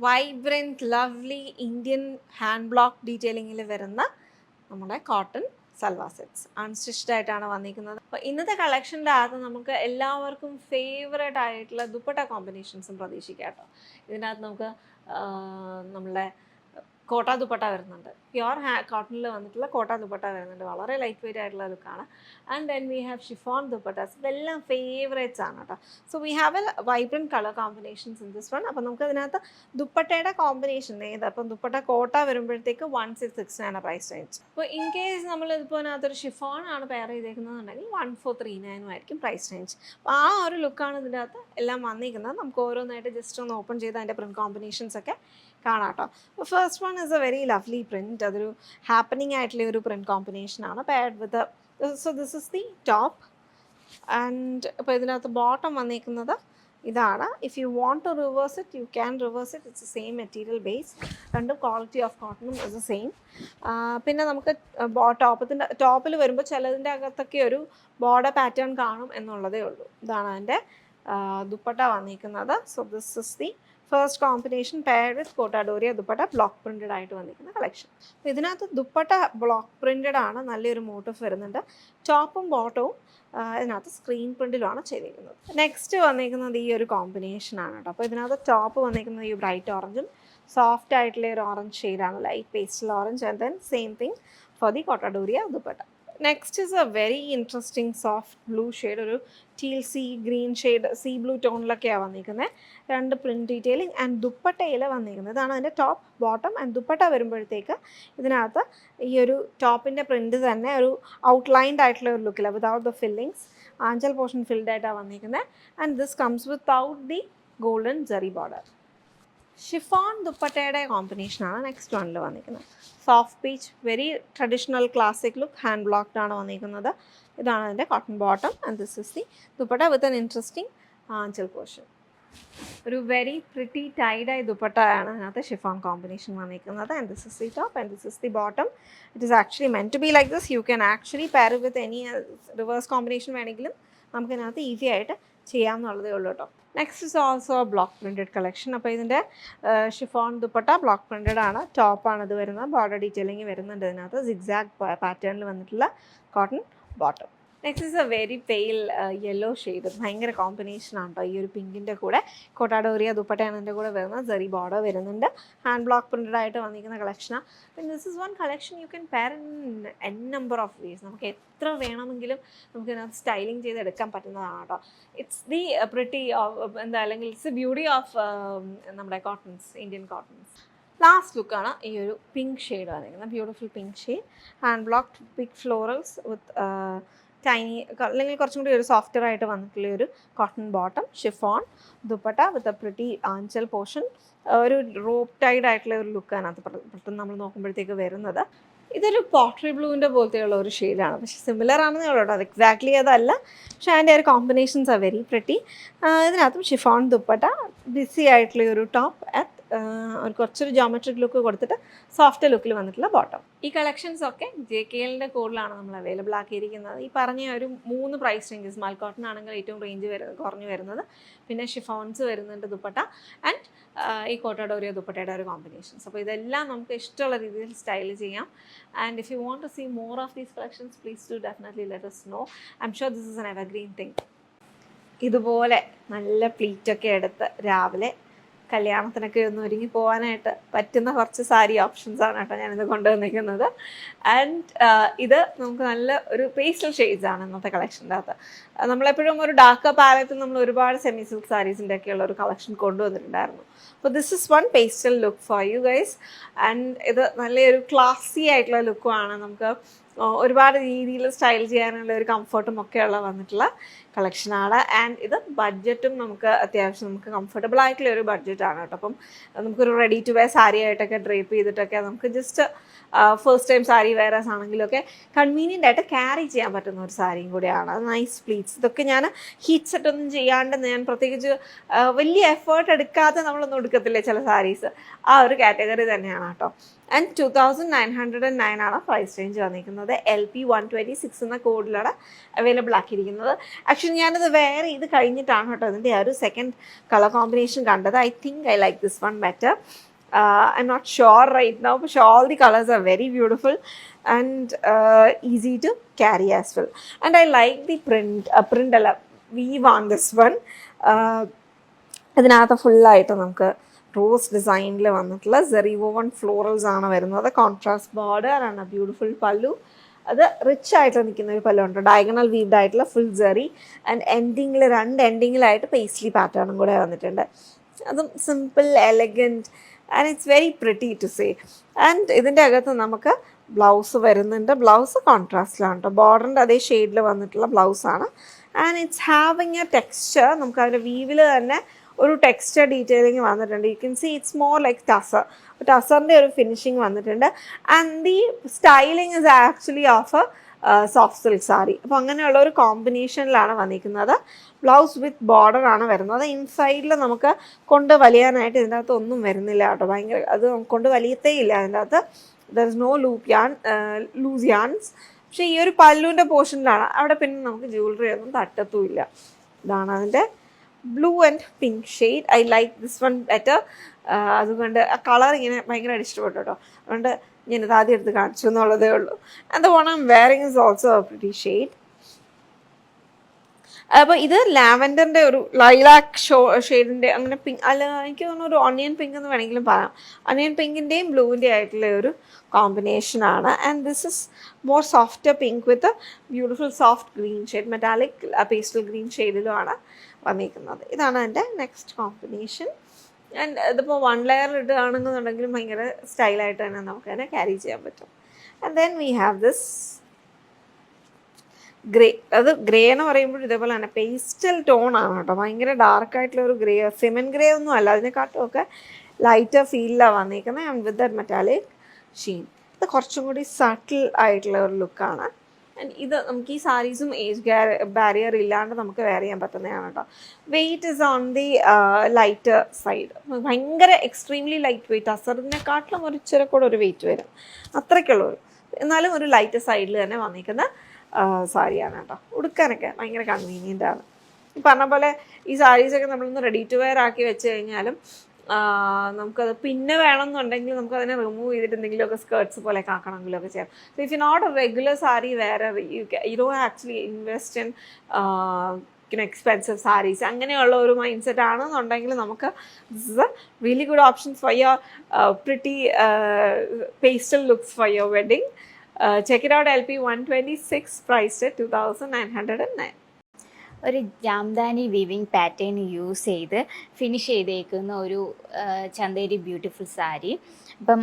Vibrant lovely Indian hand block ഡീറ്റെയിലിങ്ങിൽ വരുന്ന നമ്മുടെ കോട്ടൺ സൽവാർ സെറ്റ്സ് അൺസ്റ്റിച്ച്ഡ് ആയിട്ടാണ് വന്നിരിക്കുന്നത്. അപ്പോൾ ഇന്നത്തെ കളക്ഷൻ്റെ അകത്ത് നമുക്ക് എല്ലാവർക്കും ഫേവറേറ്റ് ആയിട്ടുള്ള ദുപ്പട്ട കോമ്പിനേഷൻസും പ്രതീക്ഷിക്കാം കേട്ടോ. ഇതിനകത്ത് നമുക്ക് നമ്മളെ കോട്ട ദുപ്പട്ട വരുന്നുണ്ട്, പ്യുവർ കോട്ടണിൽ വന്നിട്ടുള്ള കോട്ട ദുപ്പട്ട വരുന്നുണ്ട്, വളരെ ലൈറ്റ് വെയിറ്റ് ആയിട്ടുള്ള ലുക്കാണ്. And then we have chiffon dupattas, ഇതെല്ലാം ഫേവറേറ്റ്സ് ആണ് കേട്ടോ. So we have A vibrant colour combinations in this one. അപ്പോൾ നമുക്ക് അതിനകത്ത് ദുപ്പട്ടയുടെ കോമ്പിനേഷൻ ഏത്, അപ്പം ദുപ്പട്ട കോട്ട വരുമ്പോഴത്തേക്ക് 1669 പ്രൈസ് റേഞ്ച്. അപ്പോൾ ഇൻ കേസ് നമ്മൾ ഇപ്പോൾ അതിനകത്തൊരു ഷിഫോൺ ആണ് പെയർ ചെയ്തേക്കുന്നതെന്നുണ്ടെങ്കിൽ 1439 ആയിരിക്കും പ്രൈസ് റേഞ്ച്. അപ്പോൾ ആ ഒരു ലുക്കാണ് ഇതിൻ്റെ അകത്ത് എല്ലാം വന്നിരിക്കുന്നത്. നമുക്ക് ഓരോന്നായിട്ട് ജസ്റ്റ് ഒന്ന് ഓപ്പൺ ചെയ്ത് അതിൻ്റെ പ്രിൻറ്റ് കോമ്പിനേഷൻസ് ഒക്കെ കാണാം കേട്ടോ. അപ്പോൾ first one is a very lovely print. അതൊരു ഹാപ്പനിങ് ആയിട്ടുള്ള ഒരു പ്രിൻറ്റ് കോമ്പിനേഷനാണ് paired with. So this is the top. And ഇപ്പോൾ ഇതിനകത്ത് ബോട്ടം വന്നിരിക്കുന്നത് ഇതാണ്. If you want to reverse it you can reverse it. It's same material base, രണ്ടും quality of കോട്ടണും ഇസ് ദ സെയിം. പിന്നെ നമുക്ക് ടോപ്പിൽ വരുമ്പോൾ ചിലതിൻ്റെ അകത്തൊക്കെ ഒരു ബോർഡർ പാറ്റേൺ കാണും എന്നുള്ളതേ ഉള്ളൂ. ഇതാണ് അതിൻ്റെ ദുപ്പട്ട വന്നിരിക്കുന്നത്. So this is the first combination paired with Kota Doria dupatta block printed ആയിട്ട് വന്നിരിക്കുന്ന കളക്ഷൻ. അപ്പോൾ ഇതിനകത്ത് ദുപ്പട്ട ബ്ലോക്ക് പ്രിൻറ്റഡ് ആണ്, നല്ലൊരു മോട്ടീവ് വരുന്നുണ്ട്. ടോപ്പും ബോട്ടവും ഇതിനകത്ത് സ്ക്രീൻ പ്രിൻറ്റിലുമാണ് ചെയ്തിരിക്കുന്നത്. നെക്സ്റ്റ് വന്നിരിക്കുന്നത് ഈ ഒരു കോമ്പിനേഷനാണ് കേട്ടോ. അപ്പോൾ ഇതിനകത്ത് ടോപ്പ് വന്നിരിക്കുന്നത് ഈ ബ്രൈറ്റ് ഓറഞ്ചും സോഫ്റ്റ് ആയിട്ടുള്ള ഒരു ഓറഞ്ച് ഷെയ്ഡാണ്, light pastel orange. And then same thing for the Kota Doria dupatta. Next is a very interesting soft blue shade, ഒരു teal sea green shade, sea blue ടോണിലൊക്കെയാണ് വന്നിരിക്കുന്നത്. രണ്ട് പ്രിൻറ്റ് ഡീറ്റെയിലിംഗ് ആൻഡ് ദുപ്പട്ടയിൽ വന്നിരിക്കുന്നത്. ഇതാണ് അതിൻ്റെ ടോപ്പ് ബോട്ടം. ആൻഡ് ദുപ്പട്ട വരുമ്പോഴത്തേക്ക് ഇതിനകത്ത് ഈ ഒരു ടോപ്പിൻ്റെ പ്രിൻറ്റ് തന്നെ ഒരു ഔട്ട്ലൈൻഡ് ആയിട്ടുള്ള ഒരു ലുക്കില്ല, without the fillings. Aanchal portion filled ആയിട്ടാണ് വന്നിരിക്കുന്നത്. And this comes without the golden zari border. Chiffon ദുപ്പട്ടയുടെ കോമ്പിനേഷനാണ് നെക്സ്റ്റ് വണ്ണിൽ വന്നിരിക്കുന്നത്. Soft peach, very traditional classic look, hand blocked ആണ് വന്നിരിക്കുന്നത്. ഇതാണ് അതിൻ്റെ cotton bottom. And this is the dupatta with an interesting aanchal portion. ഒരു വെരി പ്രിറ്റി ടൈഡായി ദുപ്പട്ടയാണ് അതിനകത്ത് ഷിഫോൺ കോമ്പിനേഷൻ വന്നിരിക്കുന്നത്. And this is the top and this is the bottom. It is actually meant to be like this. You can actually pair with any reverse combination വേണമെങ്കിലും നമുക്കിതിനകത്ത് easy ആയിട്ട് ചെയ്യാമെന്നുള്ളതേ ഉള്ളൂ കേട്ടോ. Next is also block printed collection. അപ്പോൾ ഇതിൻ്റെ chiffon dupatta block printed ആണ്, ടോപ്പാണ് ഇത് വരുന്നത്. ബോർഡർ ഡീറ്റെയിലിംഗ് വരുന്നുണ്ട് ഇതിനകത്ത്, സിഗ്സാഗ് പാറ്റേണിൽ വന്നിട്ടുള്ള cotton bottom. Next is a very pale yellow shade, ഭയങ്കര കോമ്പിനേഷനാണ് കേട്ടോ. ഈ ഒരു പിങ്കിൻ്റെ കൂടെ കോട്ടാഡോറിയ ദുപ്പട്ടയാണ് ഇതിൻ്റെ കൂടെ വരുന്നത്. ജെറി ബോർഡർ വരുന്നുണ്ട്. ഹാൻഡ് ബ്ലോക്ക് പ്രിൻറ്റഡ് ആയിട്ട് വന്നിരിക്കുന്ന കളക്ഷനാണ്. പിന്നെ this is one collection you can pair in N number of ways. നമുക്ക് എത്ര വേണമെങ്കിലും നമുക്ക് ഇതിനകത്ത് സ്റ്റൈലിംഗ് ചെയ്തെടുക്കാൻ പറ്റുന്നതാണ് കേട്ടോ. ഇറ്റ്സ് ദി പ്രിറ്റി എന്താ, അല്ലെങ്കിൽ ഇറ്റ്സ് ദി ബ്യൂട്ടി ഓഫ് നമ്മുടെ കോട്ടൺസ്, ഇന്ത്യൻ കോട്ടൺസ്. ലാസ്റ്റ് ലുക്കാണ് ഈ ഒരു പിങ്ക് ഷെയ്ഡ് വന്നിരിക്കുന്നത്. Beautiful pink shade, hand blocked pink florals with tiny, അല്ലെങ്കിൽ കുറച്ചും കൂടി ഒരു സോഫ്റ്റർ ആയിട്ട് വന്നിട്ടുള്ള ഒരു cotton bottom, chiffon dupatta with a pretty aanchal portion. ഒരു റോപ്പ് ടൈഡ് ആയിട്ടുള്ള ഒരു ലുക്കാണ് അത് പെട്ടെന്ന് നമ്മൾ നോക്കുമ്പോഴത്തേക്ക് വരുന്നത്. ഇതൊരു പോട്രി ബ്ലൂവിൻ്റെ പോലത്തെയുള്ള ഒരു ഷെയ്ഡാണ്, പക്ഷേ സിമിലർ ആണെന്നേ ഉള്ളൂ കേട്ടോ. അത് എക്സാക്ട്ലി അതല്ല, പക്ഷേ അതിൻ്റെ ഒരു കോമ്പിനേഷൻസ് ആർ വെരി പ്രിറ്റി. ഇതിനകത്തും ഷിഫോൺ ദുപ്പട്ട, ബിസി ആയിട്ടുള്ള ഒരു ടോപ്പ് അറ്റ് കുറച്ചൊരു ജോമെട്രിക് ലുക്ക് കൊടുത്തിട്ട് സോഫ്റ്റ് ലുക്കിൽ വന്നിട്ടുള്ള ബോട്ടം. ഈ കളക്ഷൻസ് ഒക്കെ JKLൻ്റെ കോഡിലാണ് നമ്മൾ അവൈലബിൾ ആക്കിയിരിക്കുന്നത്. ഈ പറഞ്ഞ ഒരു 3 പ്രൈസ് റേഞ്ചസ്, മാൽ കോട്ടൺ ആണെങ്കിൽ ഏറ്റവും റേഞ്ച് കുറഞ്ഞു വരുന്നത്, പിന്നെ ഷിഫോൺസ് വരുന്നുണ്ട് ദുപ്പട്ട, ആൻഡ് ഈ കോട്ടാഡോറിയ ദുപ്പട്ടയുടെ ഒരു കോമ്പിനേഷൻസ്. അപ്പോൾ ഇതെല്ലാം നമുക്ക് ഇഷ്ടമുള്ള രീതിയിൽ സ്റ്റൈൽ ചെയ്യാം. And if you want to see more of these collections please do definitely let us know. I'm sure this is an evergreen thing. ഇതുപോലെ നല്ല പ്ലീറ്റൊക്കെ എടുത്ത് രാവിലെ കല്യാണത്തിനൊക്കെ ഒന്ന് ഒരുങ്ങി പോകാനായിട്ട് പറ്റുന്ന കുറച്ച് സാരി ഓപ്ഷൻസാണ് കേട്ടോ ഞാനിത് കൊണ്ടുവന്നിരിക്കുന്നത്. ആൻഡ് ഇത് നമുക്ക് നല്ല ഒരു പേസ്റ്റൽ ഷെയ്ഡ്സാണ് ഇന്നത്തെ കളക്ഷൻ്റെ അകത്ത്. നമ്മളെപ്പോഴും ഒരു ഡാർക്ക് പാലറ്റിൽ നമ്മൾ ഒരുപാട് സെമി സിൽക്ക് സാരീസിൻ്റെ ഒക്കെയുള്ള ഒരു കളക്ഷൻ കൊണ്ടുവന്നിട്ടുണ്ടായിരുന്നു. അപ്പോൾ this is one pastel look for you guys. And ഇത് നല്ലൊരു ക്ലാസി ആയിട്ടുള്ള ലുക്കുമാണ്. നമുക്ക് ഒരുപാട് രീതിയിൽ സ്റ്റൈൽ ചെയ്യാനുള്ള ഒരു കംഫർട്ടും ഒക്കെയുള്ള വന്നിട്ടുള്ള കളക്ഷനാണ്. ആൻഡ് ഇത് ബഡ്ജറ്റും നമുക്ക് അത്യാവശ്യം നമുക്ക് കംഫർട്ടബിൾ ആയിട്ടുള്ള ഒരു ബഡ്ജറ്റാണ് കേട്ടോ. അപ്പം നമുക്കൊരു റെഡി ടു വെയർ സാരി ആയിട്ടൊക്കെ ഡ്രേപ്പ് ചെയ്തിട്ടൊക്കെ നമുക്ക് just first time sari wearers ആണെങ്കിലൊക്കെ കൺവീനിയൻ്റ് ആയിട്ട് ക്യാരി ചെയ്യാൻ പറ്റുന്ന ഒരു സാരിയും കൂടിയാണ്. നൈസ് പ്ലീറ്റ്സ്, ഇതൊക്കെ ഞാൻ ഹീറ്റ് സെറ്റൊന്നും ചെയ്യാണ്ട് ഞാൻ പ്രത്യേകിച്ച് വലിയ എഫേർട്ട് എടുക്കാതെ നമ്മളൊന്നും എടുക്കത്തില്ലേ ചില സാരീസ്, ആ ഒരു കാറ്റഗറി തന്നെയാണ് കേട്ടോ. ആൻഡ് 2909 ആണ് പ്രൈസ് റേഞ്ച് വന്നിരിക്കുന്നത്. LP 126 എന്ന കോഡിലാണ് അവൈലബിൾ ആക്കിയിരിക്കുന്നത്. ആക്ച്വലി ആക്ച്വലി ഞാനത് വെയർ ചെയ്ത് കഴിഞ്ഞിട്ടാണ് കേട്ടോ ഇതിൻ്റെ ആ ഒരു സെക്കൻഡ് കളർ കോമ്പിനേഷൻ കണ്ടത്. I think I like this one better. I'm not sure right now, but all the colors are very beautiful and easy to carry as well. And I like the print weave on this one. ഇതിനകത്ത് ഫുള്ളായിട്ട് നമുക്ക് rose ഡിസൈനിൽ വന്നിട്ടുള്ള സെറി woven florals ആണ് വരുന്നത്. Contrast border ആണ്, beautiful പല്ലു. അത് റിച്ച് ആയിട്ട് നിൽക്കുന്ന ഒരു പല്ലു ഉണ്ട്, ഡയഗണൽ വീവ്ഡ് ആയിട്ടുള്ള ഫുൾ സെറി. ആൻഡ് എൻഡിങ്ങിൽ രണ്ട് എൻഡിങ്ങിലായിട്ട് പേസ്ലി പാറ്റേണും കൂടെ വന്നിട്ടുണ്ട്. അതും simple elegant and it's very pretty to say. And ഇതിൻ്റെ അകത്ത് നമുക്ക് ബ്ലൗസ് വരുന്നുണ്ട്. ബ്ലൗസ് കോൺട്രാസ്റ്റിലാണ് കേട്ടോ, ബോർഡറിൻ്റെ അതേ ഷെയ്ഡിൽ വന്നിട്ടുള്ള ബ്ലൗസാണ്. And it's having a texture, നമുക്ക് അതിൻ്റെ വീവിൽ തന്നെ ഒരു ടെക്സ്ചർ ഡീറ്റെയിലിംഗ് വന്നിട്ടുണ്ട്. You can see it's more like tussar, ടസറിൻ്റെ ഒരു ഫിനിഷിങ് വന്നിട്ടുണ്ട്. And the styling is actually of soft silk sari. അപ്പോൾ അങ്ങനെയുള്ള ഒരു കോമ്പിനേഷനിലാണ് വന്നിരിക്കുന്നത്. ബ്ലൗസ് വിത്ത് ബോർഡർ ആണ് വരുന്നത്. ഇൻസൈഡിൽ നമുക്ക് കൊണ്ട് വലിയാനായിട്ട് ഇതിൻ്റെ അകത്ത് ഒന്നും വരുന്നില്ല കേട്ടോ, ഭയങ്കര അത് കൊണ്ട് വലിയത്തേ ഇല്ല അതിൻ്റെ അകത്ത്. There is no loose yarns. പക്ഷേ ഈ ഒരു പല്ലുവിൻ്റെ പോർഷനിലാണ്, അവിടെ പിന്നെ നമുക്ക് ജ്വല്ലറി ഒന്നും തട്ടത്തുമില്ല. ഇതാണ് അതിൻ്റെ blue and pink shade. I like this one better. അതുകൊണ്ട് ആ കളർ ഇങ്ങനെ ഭയങ്കരമായിട്ട് ഇഷ്ടപ്പെട്ടു കേട്ടോ, അതുകൊണ്ട് ഞാനിത് ആദ്യം എടുത്ത് കാണിച്ചു എന്നുള്ളതേ ഉള്ളൂ. And the one I M wearing is also A pretty shade. അപ്പോൾ ഇത് ലാവൻഡറിൻ്റെ ഒരു ലൈലാക്ക് ഷെയ്ഡിൻ്റെ അങ്ങനെ പിങ്ക് അല്ല, എനിക്ക് തോന്നുന്നു ഒരു ഓണിയൻ പിങ്ക് എന്ന് വേണമെങ്കിലും പറയാം. ഓണിയൻ പിങ്കിൻ്റെയും ബ്ലൂവിൻ്റെയും ആയിട്ടുള്ള ഒരു കോമ്പിനേഷനാണ്. And this is more soft pink with beautiful soft green shade, metallic pastel green ഷെയ്ഡിലുമാണ് വന്നിരിക്കുന്നത്. ഇതാണ് എൻ്റെ നെക്സ്റ്റ് കോമ്പിനേഷൻ. ആൻഡ് ഇതിപ്പോൾ വൺ ലെയർ ഇടുകയാണെന്നുണ്ടെങ്കിലും ഭയങ്കര സ്റ്റൈലായിട്ട് തന്നെ നമുക്ക് തന്നെ ക്യാരി ചെയ്യാൻ പറ്റും. And then we have this grey. അത് ഗ്രേ എന്ന് പറയുമ്പോൾ ഇതേപോലെ തന്നെ പേസ്റ്റൽ ടോൺ ആണ് കേട്ടോ, ഭയങ്കര ഡാർക്കായിട്ടുള്ള ഒരു ഗ്രേ, സിമെൻറ്റ് ഗ്രേ ഒന്നും അല്ല, അതിനെക്കാട്ടും ഒക്കെ ലൈറ്റർ ഫീലിലാണ് വന്നിരിക്കുന്നത്. And with that metallic sheen. ഇത് കുറച്ചും കൂടി സട്ടിൽ ആയിട്ടുള്ള ഒരു ലുക്കാണ്. ആൻഡ് ഇത് നമുക്ക് ഈ സാരീസും ഏജ് ബാരിയർ ഇല്ലാണ്ട് നമുക്ക് വെയർ ചെയ്യാൻ പറ്റുന്നതാണ് കേട്ടോ. Weight is on the lighter side, ഭയങ്കര എക്സ്ട്രീംലി ലൈറ്റ് വെയ്റ്റ്, അസറിനെക്കാട്ടിലും ഒരു ഇച്ചിരി കൂടെ ഒരു വെയിറ്റ് വരും, അത്രയ്ക്കുള്ളൊരു, എന്നാലും ഒരു ലൈറ്റ് സൈഡിൽ തന്നെ വന്നിരിക്കുന്ന സാരിയാണ് കേട്ടോ. ഉടുക്കാനൊക്കെ ഭയങ്കര കൺവീനിയൻ്റ് ആണ്. ഈ പറഞ്ഞ പോലെ ഈ സാരീസൊക്കെ നമ്മളൊന്ന് റെഡി ടു വെയർ ആക്കി വെച്ച് കഴിഞ്ഞാലും നമുക്കത് പിന്നെ വേണമെന്നുണ്ടെങ്കിൽ നമുക്കതിനെ റിമൂവ് ചെയ്തിട്ട് എന്തെങ്കിലുമൊക്കെ സ്കേർട്സ് പോലെ ആക്കണമെങ്കിലൊക്കെ ചെയ്യാം. So if you not a regular sari വേറെ you don't actually invest in expensive saris, അങ്ങനെയുള്ള ഒരു മൈൻഡ് സെറ്റ് ആണെന്നുണ്ടെങ്കിൽ നമുക്ക് this is a really good options for your pretty pastel looks for your wedding. Check it out. LP 126 priced at 2,909. ഒരു jamdani weaving pattern use ചെയ്ത് finish ചെയ്തേക്കുന്ന ഒരു Chanderi beautiful sari. അപ്പം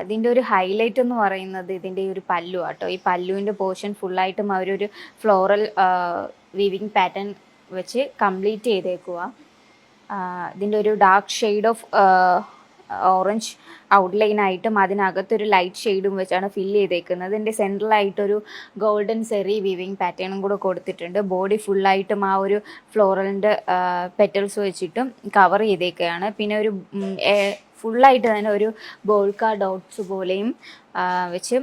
ഇതിൻ്റെ ഒരു ഹൈലൈറ്റ് എന്ന് പറയുന്നത് ഇതിൻ്റെ ഒരു പല്ലു ആട്ടോ. ഈ പല്ലുവിൻ്റെ പോർഷൻ ഫുള്ളായിട്ടും അവരൊരു ഫ്ലോറൽ വീവിങ് പാറ്റേൺ വെച്ച് കംപ്ലീറ്റ് ചെയ്തേക്കുക. ഇതിൻ്റെ ഒരു ഡാർക്ക് ഷെയ്ഡ് ഓഫ് ഓറഞ്ച് ഔട്ട്ലൈനായിട്ടും അതിനകത്തൊരു ലൈറ്റ് ഷെയ്ഡും വെച്ചാണ് ഫില്ല് ചെയ്തേക്കുന്നത്. ഇതിൻ്റെ സെൻട്രലായിട്ടൊരു ഗോൾഡൻ സെറി വീവിങ് പാറ്റേണും കൂടെ കൊടുത്തിട്ടുണ്ട്. ബോഡി ഫുള്ളായിട്ടും ആ ഒരു ഫ്ലോറലിൻ്റെ പെറ്റൽസ് വെച്ചിട്ടും കവർ ചെയ്തേക്കുകയാണ്. പിന്നെ ഒരു ഫുള്ളായിട്ട് തന്നെ ഒരു ബോൾക്ക ഡോട്ട്സ് പോലെയും വെച്ച്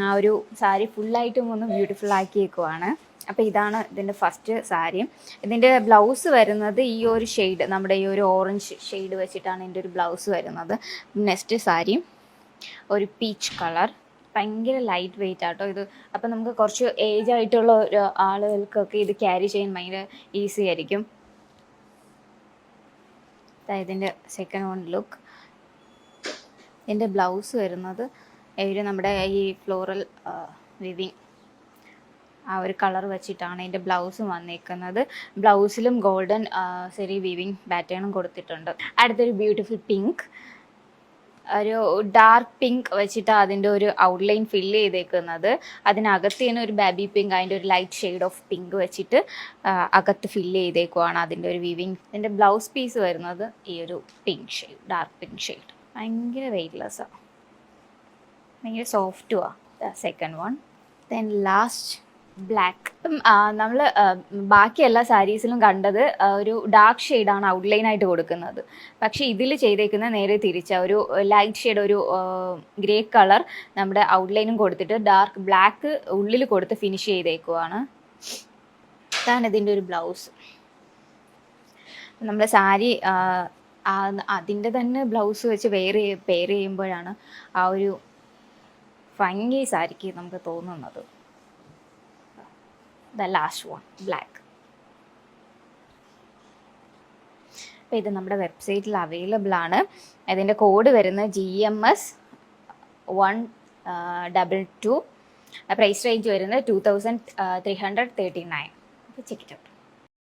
ആ ഒരു സാരി ഫുള്ളായിട്ടും ഒന്ന് ബ്യൂട്ടിഫുൾ ആക്കിയേക്കുവാണ്. അപ്പോൾ ഇതാണ് ഇതിൻ്റെ ഫസ്റ്റ് സാരി. ഇതിൻ്റെ ബ്ലൗസ് വരുന്നത് ഈ ഒരു ഷെയ്ഡ്, നമ്മുടെ ഈ ഒരു ഓറഞ്ച് ഷെയ്ഡ് വെച്ചിട്ടാണ് ഇതിൻ്റെ ഒരു ബ്ലൗസ് വരുന്നത്. നെക്സ്റ്റ് സാരി ഒരു പീച്ച് കളർ, ഭയങ്കര ലൈറ്റ് വെയിറ്റ് ആട്ടോ ഇത്. അപ്പം നമുക്ക് കുറച്ച് ഏജ് ആയിട്ടുള്ള ഒരു ആളുകൾക്കൊക്കെ ഇത് ക്യാരി ചെയ്യാൻ ഭയങ്കര ഈസി ആയിരിക്കും. ഇതിൻ്റെ സെക്കൻഡ് വൺ ലുക്ക്. ഇതിൻ്റെ ബ്ലൗസ് വരുന്നത് നമ്മുടെ ഈ ഫ്ലോറൽ വിവിങ് ആ ഒരു കളർ വെച്ചിട്ടാണ് ഇതിൻ്റെ ബ്ലൗസ് വന്നേക്കുന്നത്. ബ്ലൗസിലും ഗോൾഡൻ സെറി വീവിങ് പാറ്റേണും കൊടുത്തിട്ടുണ്ട്. അടുത്തൊരു ബ്യൂട്ടിഫുൾ പിങ്ക്, ഒരു ഡാർക്ക് പിങ്ക് വെച്ചിട്ട് അതിൻ്റെ ഒരു ഔട്ട്ലൈൻ ഫില്ല് ചെയ്തേക്കുന്നത്. അതിനകത്ത് തന്നെ ഒരു ബേബി പിങ്ക്, അതിൻ്റെ ഒരു ലൈറ്റ് ഷെയ്ഡ് ഓഫ് പിങ്ക് വെച്ചിട്ട് അകത്ത് ഫില്ല് ചെയ്തേക്കുവാണ് അതിൻ്റെ ഒരു വീവിങ്. ഇതിൻ്റെ ബ്ലൗസ് പീസ് വരുന്നത് ഈ ഒരു pink shade, dark pink shade. ഭയങ്കര വെയ്റ്റ്ലെസ്സാണ്, ഭയങ്കര സോഫ്റ്റുമാണ്. Second one. Then last black. നമ്മൾ ബാക്കി എല്ലാ സാരീസിലും കണ്ടത് ഒരു ഡാർക്ക് ഷെയ്ഡാണ് ഔട്ട്ലൈനായിട്ട് കൊടുക്കുന്നത്. പക്ഷേ ഇതിൽ ചെയ്തേക്കുന്ന നേരെ തിരിച്ച ഒരു ലൈറ്റ് ഷെയ്ഡ്, ഒരു ഗ്രേ കളർ നമ്മുടെ ഔട്ട്ലൈനും കൊടുത്തിട്ട് ഡാർക്ക് ബ്ലാക്ക് ഉള്ളിൽ കൊടുത്ത് ഫിനിഷ് ചെയ്തേക്കുവാണ്. ഇതാണ് ഇതിൻ്റെ ഒരു ബ്ലൗസ്. നമ്മൾ സാരി അതിൻ്റെ തന്നെ ബ്ലൗസ് വെച്ച് പെയർ ചെയ്യുമ്പോഴാണ് ആ ഒരു ഭംഗി സാരിക്ക് നമുക്ക് തോന്നുന്നത്. The last one black. അപ്പോൾ ഇത് നമ്മുടെ വെബ്സൈറ്റിൽ അവൈലബിൾ ആണ്. ഇതിൻ്റെ കോഡ് വരുന്നത് GMS122. പ്രൈസ് റേഞ്ച് വരുന്നത് 2339. അപ്പോൾ ചെക്ക് ഇറ്റ് ഔട്ട്.